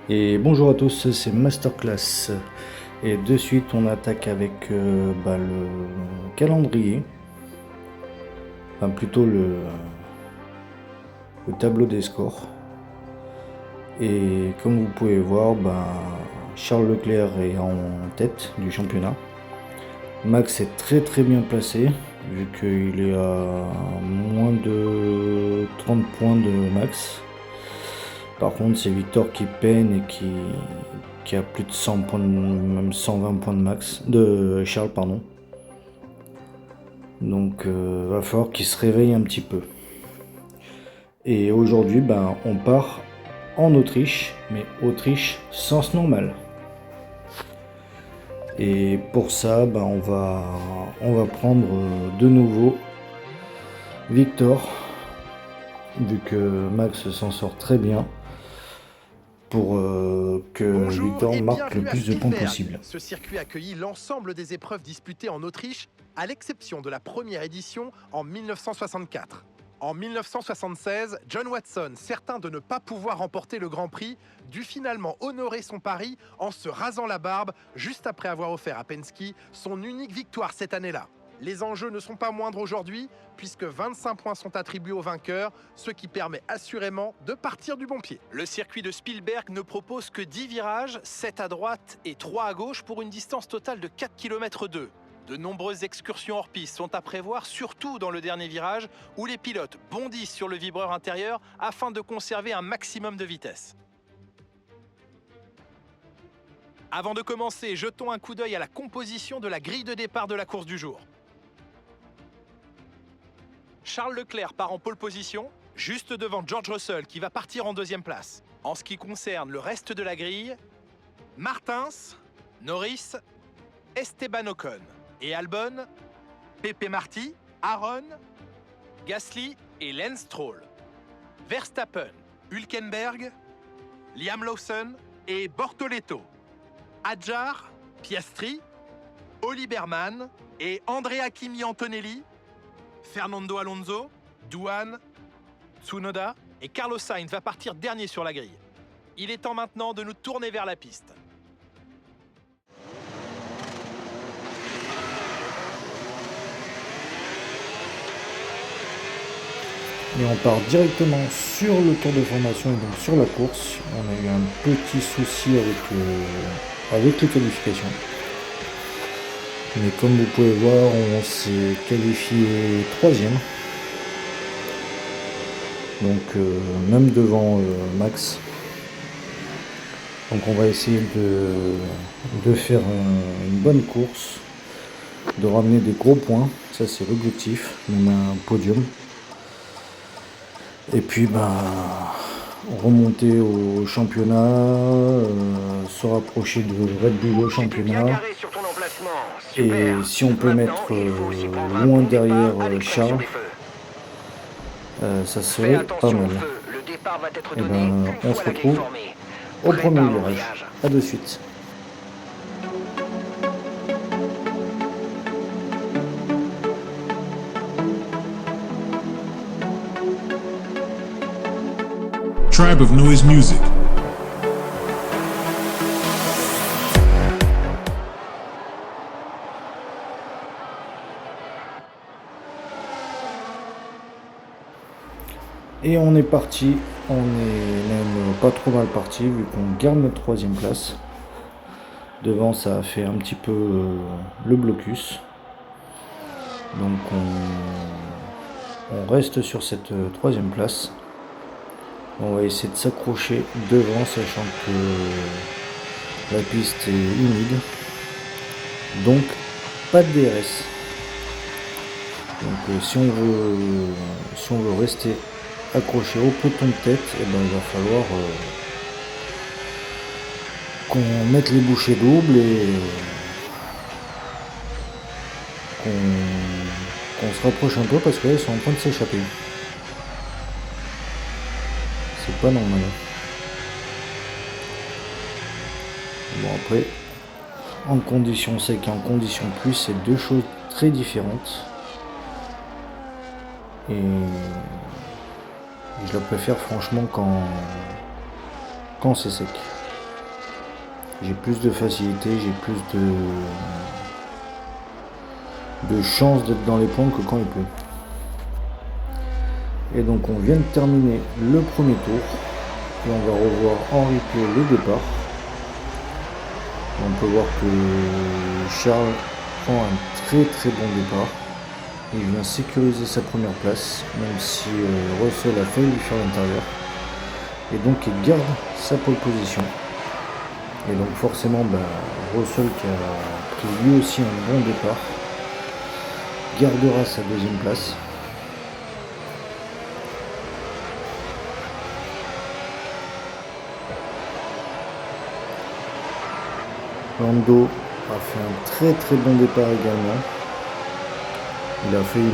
Et bonjour à tous, c'est Masterclass. Et de suite, on attaque avec le calendrier, enfin plutôt le tableau des scores. Et comme vous pouvez voir, Charles Leclerc est en tête du championnat. Max est très très bien placé, vu qu'il est à moins de 30 points de Max. Par contre, c'est Victor qui peine et qui a plus de 100 points, même 120 points de Max, de Charles, pardon. Donc, va falloir qu'il se réveille un petit peu. Et aujourd'hui, on part en Autriche, mais Autriche sens normal. Et pour ça, on va prendre de nouveau Victor, vu que Max s'en sort très bien, pour que Bonjour Victor et marque le bienvenue à plus de points Spielberg. possible. Ce circuit accueillit l'ensemble des épreuves disputées en Autriche, à l'exception de la première édition en 1964. En 1976, John Watson, certain de ne pas pouvoir remporter le Grand Prix, dut finalement honorer son pari en se rasant la barbe juste après avoir offert à Penske son unique victoire cette année-là. Les enjeux ne sont pas moindres aujourd'hui, puisque 25 points sont attribués au vainqueur, ce qui permet assurément de partir du bon pied. Le circuit de Spielberg ne propose que 10 virages, 7 à droite et 3 à gauche pour une distance totale de 4 km 2. De nombreuses excursions hors piste sont à prévoir, surtout dans le dernier virage, où les pilotes bondissent sur le vibreur intérieur afin de conserver un maximum de vitesse. Avant de commencer, jetons un coup d'œil à la composition de la grille de départ de la course du jour. Charles Leclerc part en pole position, juste devant George Russell qui va partir en deuxième place. En ce qui concerne le reste de la grille, Martins, Norris, Esteban Ocon et Albon, Pepe Marty, Aaron, Gasly et Lance Stroll. Verstappen, Hülkenberg, Liam Lawson et Bortoleto. Adjar, Piastri, Oli Berman et Andrea Kimi Antonelli, Fernando Alonso, Douane, Tsunoda et Carlos Sainz va partir dernier sur la grille. Il est temps maintenant de nous tourner vers la piste. Et on part directement sur le tour de formation et donc sur la course. On a eu un petit souci avec les qualifications. Mais comme vous pouvez voir, on s'est qualifié troisième. Donc même devant Max. Donc on va essayer de faire une bonne course, de ramener des gros points. Ça c'est l'objectif, on a un podium. Et puis remonter au championnat, se rapprocher de Red Bull au championnat. Et si on peut mettre loin derrière Charles, ça serait pas mal. Et on se retrouve au premier virage. A de suite. Tribe of Noise Music. Et on est parti, on est même pas trop mal parti vu qu'on garde notre troisième place. Devant ça a fait un petit peu le blocus. Donc on reste sur cette troisième place. On va essayer de s'accrocher devant, sachant que la piste est humide. Donc pas de DRS. Donc si on veut rester accroché au peloton de tête, il va falloir qu'on mette les bouchées doubles et qu'on se rapproche un peu parce qu'elles sont en train de s'échapper. C'est pas normal. Bon après, en condition sec et en condition pluie, c'est deux choses très différentes. Et je la préfère franchement quand c'est sec. j'ai plus de facilité, j'ai plus de chance d'être dans les points que quand il pleut. Et donc on vient de terminer le premier tour et on va revoir en replay le départ. On peut voir que Charles prend un très très bon départ. Il vient sécuriser sa première place, même si Russell a failli lui faire l'intérieur. Et donc il garde sa pole position. Et donc forcément Russell, qui a pris lui aussi un bon départ, gardera sa deuxième place. Lando a fait un très très bon départ également. Il a failli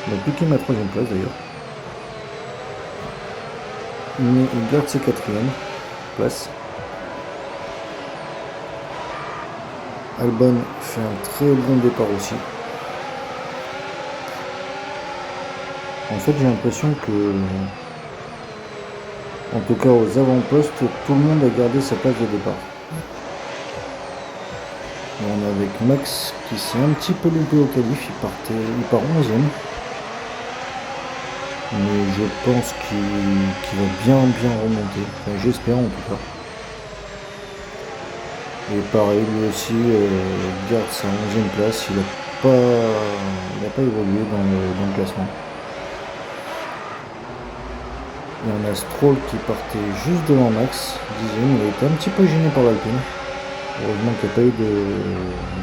me piquer ma troisième place d'ailleurs. Mais il garde ses quatrièmes places. Albon fait un très bon départ aussi. En fait, j'ai l'impression que, en tout cas aux avant-postes, tout le monde a gardé sa place de départ. Et on est avec Max qui s'est un petit peu loupé au qualif, il part 11e. Mais je pense qu'il va bien remonter, enfin, j'espère en tout cas. Et pareil, lui aussi garde sa 11e place, il n'a pas évolué dans le classement. Et on a Stroll qui partait juste devant Max, 10e, il a été un petit peu gêné par l'Alpine. Heureusement qu'il n'y a pas eu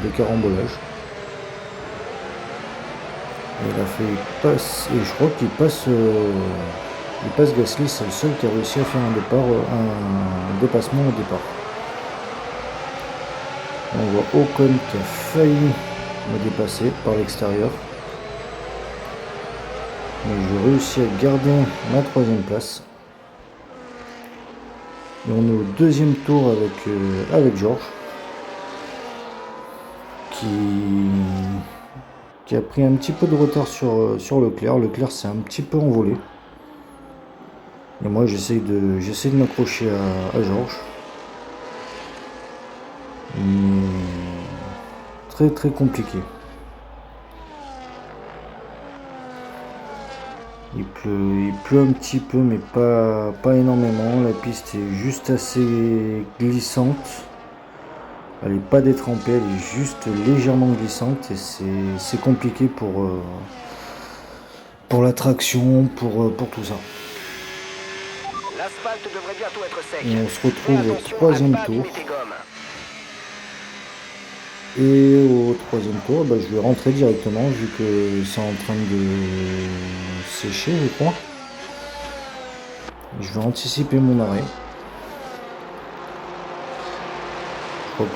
de carambolage. Et il a fait passe, et je crois qu'il passe Gasly, c'est le seul qui a réussi à faire un dépassement au départ. On voit Ocon qui a failli me dépasser par l'extérieur. Mais j'ai réussi à garder ma troisième place. Et on est au deuxième tour avec George. Qui a pris un petit peu de retard sur Leclerc. Leclerc s'est un petit peu envolé. Et moi j'essaie de m'accrocher à George. Mais très très compliqué. Il pleut un petit peu, mais pas énormément. La piste est juste assez glissante. Elle n'est pas détrempée, elle est juste légèrement glissante et c'est compliqué pour la traction, pour tout ça. L'asphalte devrait bientôt être sec. Et on se retrouve au troisième tour. Et au troisième tour, je vais rentrer directement vu que c'est en train de sécher, je crois. Je vais anticiper mon arrêt. Je crois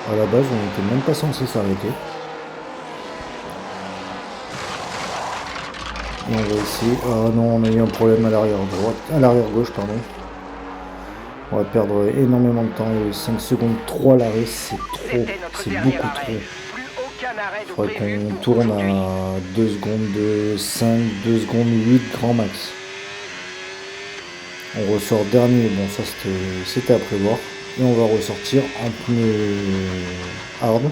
qu'à la base, on n'était même pas censé s'arrêter. Et on va essayer. Ah non, on a eu un problème à l'arrière gauche, pardon. On va perdre énormément de temps. 5 secondes 3 l'arrêt, c'est trop. C'est beaucoup trop. Il faudrait qu'on tourne à 2 secondes 5, 2 secondes 8 grand max. On ressort dernier, bon ça c'était à prévoir. Et on va ressortir en pneu hard.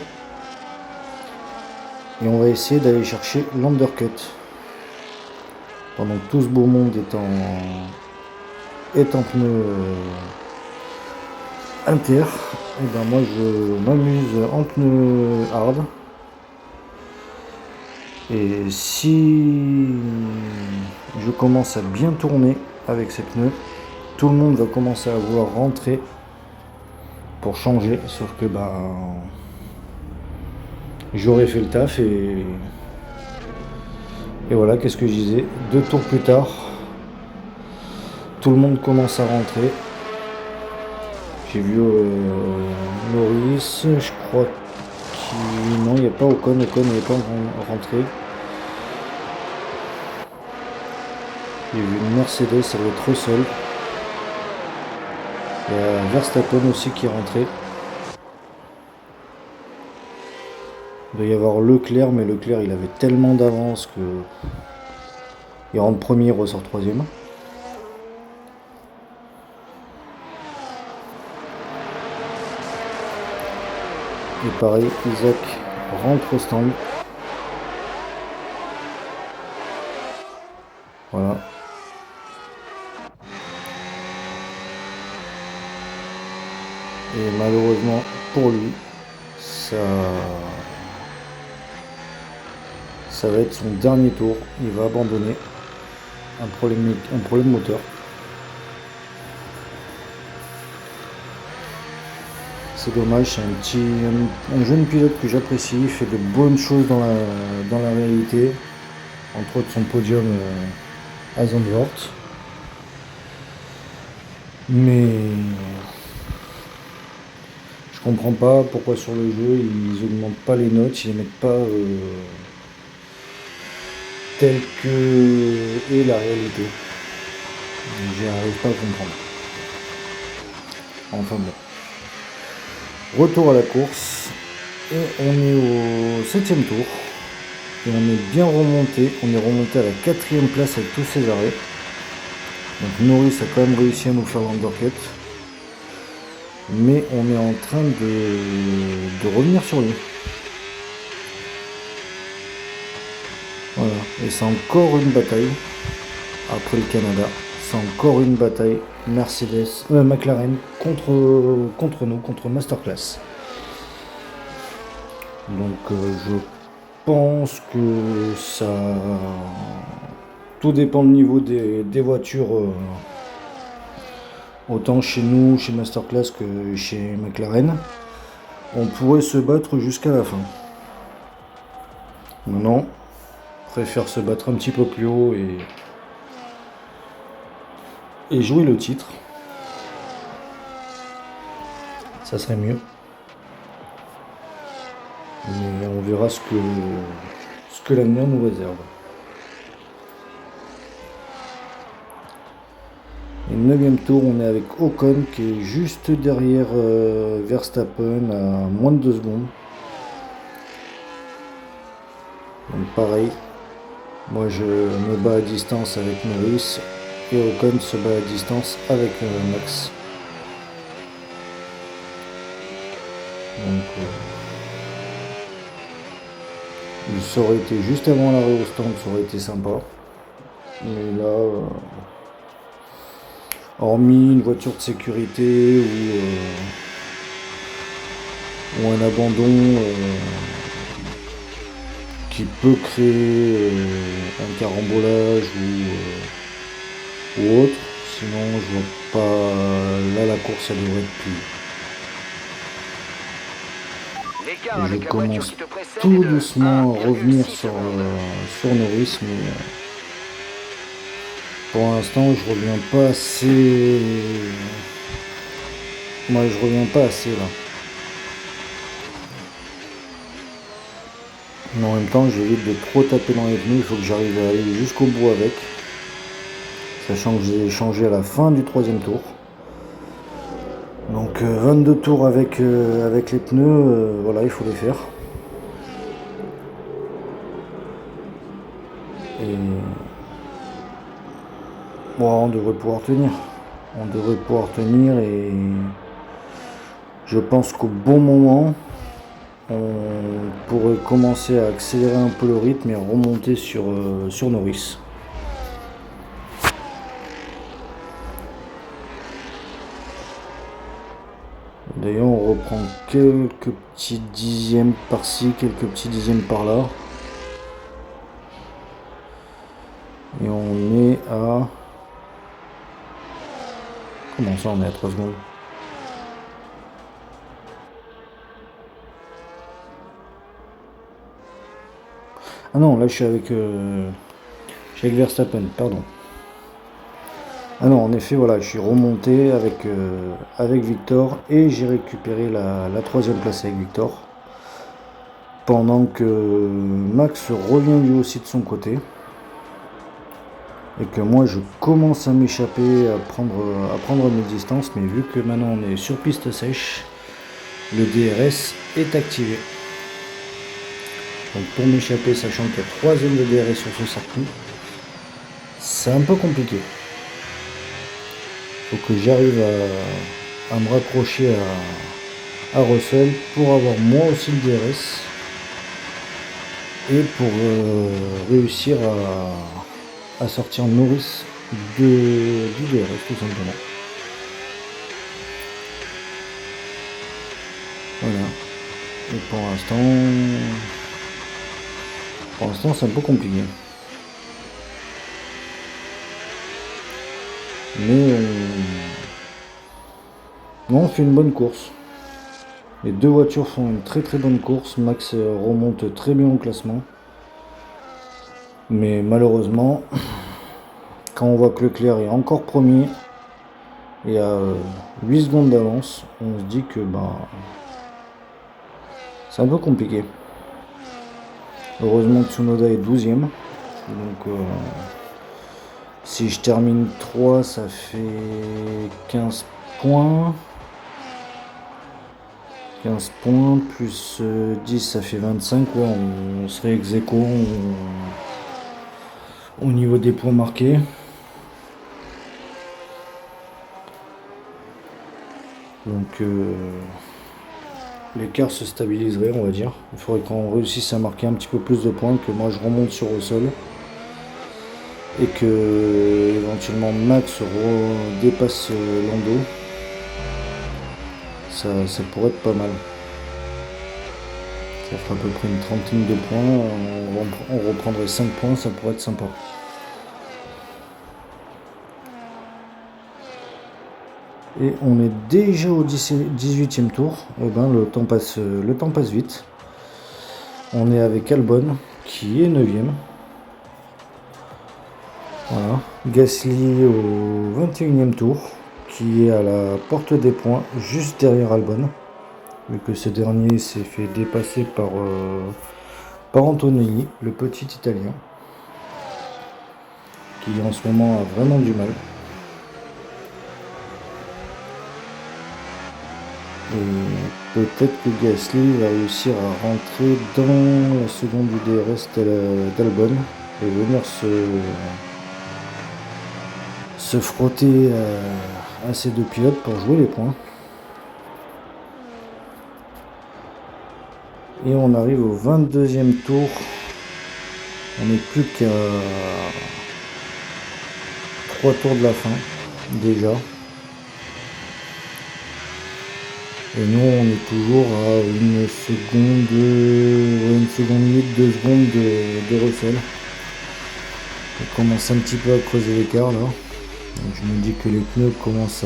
Et on va essayer d'aller chercher l'undercut. Pendant que tout ce beau monde est en pneu inter, et moi je m'amuse en pneu hard. Et si je commence à bien tourner avec ces pneus, tout le monde va commencer à vouloir rentrer pour changer, sauf que j'aurais fait le taf et voilà, qu'est-ce que je disais, 2 tours plus tard, tout le monde commence à rentrer. J'ai vu Norris, je crois non, il n'y a pas Ocon n'est pas rentré. J'ai vu une Mercedes avec Russell. Il y a Verstappen aussi qui est rentré. Il doit y avoir Leclerc, mais Leclerc il avait tellement d'avance que il rentre premier, il ressort troisième. Et pareil, Isaac rentre au stand. Voilà. Et malheureusement pour lui, ça va être son dernier tour. Il va abandonner. Un problème moteur. C'est dommage, c'est un jeune pilote que j'apprécie. Il fait de bonnes choses dans la réalité. Entre autres son podium à Zandvoort. Mais je comprends pas pourquoi sur le jeu ils augmentent pas les notes, ils les mettent pas telles que est la réalité. J'y arrive pas à comprendre. Enfin bon. Retour à la course. Et on est au 7ème tour. Et on est bien remonté. On est remonté à la 4ème place avec tous ces arrêts. Donc Norris a quand même réussi à nous faire l'undercut. Mais on est en train de revenir sur lui. Voilà. Et c'est encore une bataille. Après le Canada. C'est encore une bataille. McLaren contre nous, contre Masterclass. Donc je pense que ça... Tout dépend du niveau des voitures. Autant chez nous, chez Masterclass que chez McLaren. On pourrait se battre jusqu'à la fin. Maintenant, on préfère se battre un petit peu plus haut et jouer le titre. Ça serait mieux. Mais on verra ce que l'avenir nous réserve. Et le 9ème tour, on est avec Ocon qui est juste derrière Verstappen à moins de 2 secondes. Donc pareil, moi je me bats à distance avec Norris et Ocon se bat à distance avec Max. Donc ça aurait été juste avant l'arrêt au stand, ça aurait été sympa. Mais là, hormis une voiture de sécurité ou un abandon qui peut créer un carambolage ou autre, sinon je vois pas. Là la course elle devrait être plus. Je commence tout doucement à revenir sur Norris, mais pour l'instant je reviens pas assez. Moi je reviens pas assez là. Mais en même temps j'évite de trop taper dans les pneus, il faut que j'arrive à aller jusqu'au bout avec. Sachant que j'ai changé à la fin du 3ème tour. Donc 22 tours avec les pneus, voilà, il faut les faire. Et bon, on devrait pouvoir tenir. On devrait pouvoir tenir et je pense qu'au bon moment, on pourrait commencer à accélérer un peu le rythme et remonter sur Norris. D'ailleurs on reprend quelques petits dixièmes par-ci, quelques petits dixièmes par-là. Et on est à... Comment ça on est à 3 secondes? Ah non, là je suis avec Verstappen, pardon. Ah non, en effet, voilà, je suis remonté avec Victor et j'ai récupéré la 3ème place avec Victor. Pendant que Max revient lui aussi de son côté. Et que moi je commence à m'échapper, à prendre mes distances, mais vu que maintenant on est sur piste sèche, le DRS est activé. Donc pour m'échapper, sachant qu'il y a 3 zones de DRS sur ce circuit, c'est un peu compliqué. Faut que j'arrive à me raccrocher à Russell pour avoir moi aussi le DRS et pour réussir à sortir Norris du DRS tout simplement. Voilà. Et pour l'instant c'est un peu compliqué. Mais on fait une bonne course. Les deux voitures font une très très bonne course. Max remonte très bien au classement. Mais malheureusement, quand on voit que Leclerc est encore premier et à 8 secondes d'avance, on se dit que c'est un peu compliqué. Heureusement que Tsunoda est 12e. Donc si je termine 3, ça fait 15 points. 15 points plus 10, ça fait 25. Ouais, on serait ex-aequo au niveau des points marqués. Donc l'écart se stabiliserait, on va dire. Il faudrait qu'on réussisse à marquer un petit peu plus de points, que moi je remonte sur le sol. Et que éventuellement Max dépasse Lando. Ça pourrait être pas mal. Ça fera à peu près une trentaine de points. On reprendrait 5 points, ça pourrait être sympa. Et on est déjà au 18e tour. Et ben le temps passe vite. On est avec Albon qui est 9e. Voilà. Gasly au 21e tour, qui est à la porte des points, juste derrière Albon. Vu que ce dernier s'est fait dépasser par Antonelli, le petit Italien, qui en ce moment a vraiment du mal. Et peut-être que Gasly va réussir à rentrer dans la seconde du DRS d'Albon et venir se frotter à ces deux pilotes pour jouer les points. Et on arrive au 22e tour. On n'est plus qu'à 3 tours de la fin déjà. Et nous on est toujours à une seconde 8, 2 secondes de Russell. On commence un petit peu à creuser l'écart là. Donc je me dis que les pneus commencent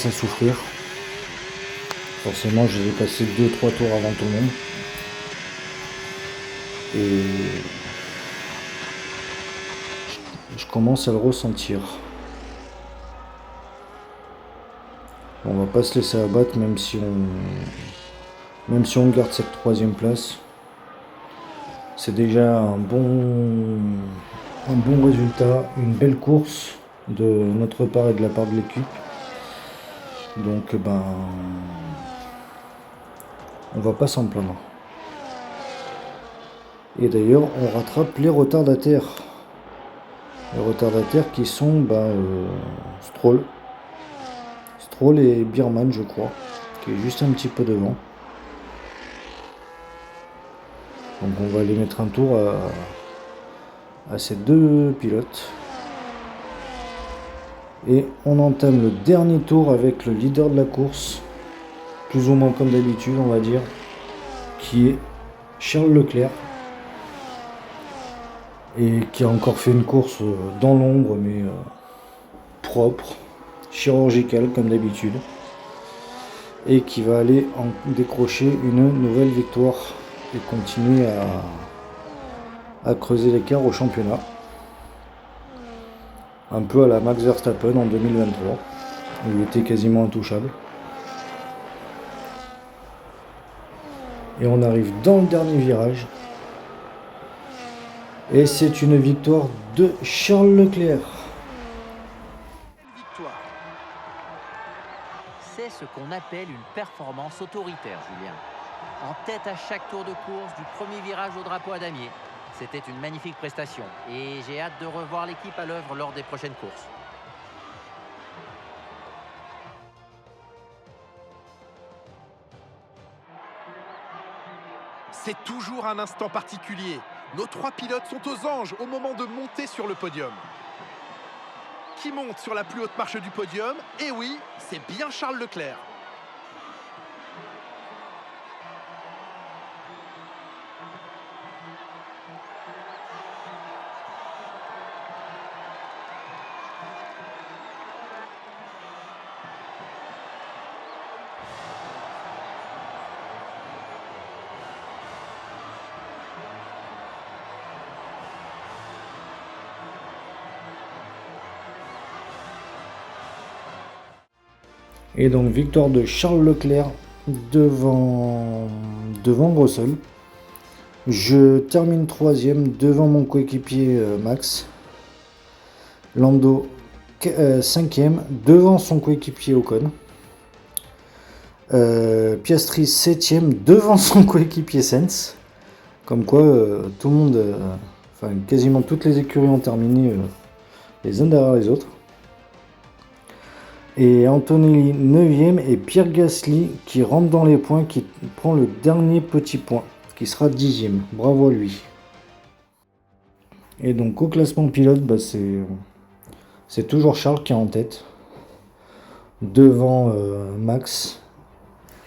à souffrir. Forcément je les ai passés 2-3 tours avant tout le monde. Et je commence à le ressentir. On va pas se laisser abattre même si on garde cette 3e place. C'est déjà un bon résultat, une belle course de notre part et de la part de l'équipe. Donc on va pas s'en plaindre. Et d'ailleurs on rattrape les retardataires. Les retardataires qui sont Stroll et Bierman je crois, qui est juste un petit peu devant. Donc on va aller mettre un tour à ces deux pilotes. Et on entame le dernier tour avec le leader de la course, plus ou moins comme d'habitude on va dire, qui est Charles Leclerc. Et qui a encore fait une course dans l'ombre mais propre, chirurgicale comme d'habitude. Et qui va aller en décrocher une nouvelle victoire et continuer à creuser l'écart au championnat. Un peu à la Max Verstappen en 2023, où il était quasiment intouchable. Et on arrive dans le dernier virage. Et c'est une victoire de Charles Leclerc. Victoire. C'est ce qu'on appelle une performance autoritaire, Julien. En tête à chaque tour de course, du premier virage au drapeau à damier. C'était une magnifique prestation et j'ai hâte de revoir l'équipe à l'œuvre lors des prochaines courses. C'est toujours un instant particulier. Nos 3 pilotes sont aux anges au moment de monter sur le podium. Qui monte sur la plus haute marche du podium? Et oui, c'est bien Charles Leclerc. Et donc victoire de Charles Leclerc devant Russell. Je termine 3e devant mon coéquipier Max. Lando 5e devant son coéquipier Ocon. Piastri 7e devant son coéquipier Sainz. Comme quoi tout le monde, quasiment toutes les écuries ont terminé les uns derrière les autres. Et Antonelli 9e et Pierre Gasly qui rentre dans les points, qui prend le dernier petit point, qui sera 10e. Bravo à lui. Et donc au classement pilote, c'est toujours Charles qui est en tête, devant Max.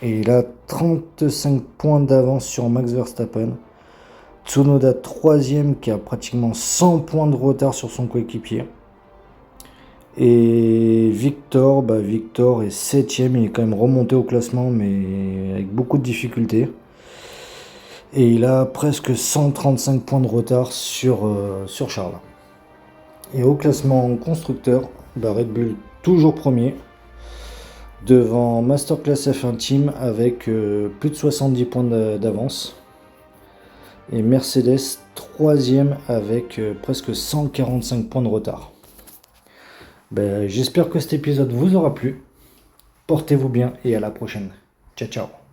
Et il a 35 points d'avance sur Max Verstappen. Tsunoda 3e qui a pratiquement 100 points de retard sur son coéquipier. Et Victor est 7e, il est quand même remonté au classement mais avec beaucoup de difficultés. Et il a presque 135 points de retard sur Charles. Et au classement constructeur, Red Bull toujours premier, devant Masterclass F1 Team avec plus de 70 points d'avance. Et Mercedes 3e avec presque 145 points de retard. J'espère que cet épisode vous aura plu. Portez-vous bien et à la prochaine. Ciao ciao.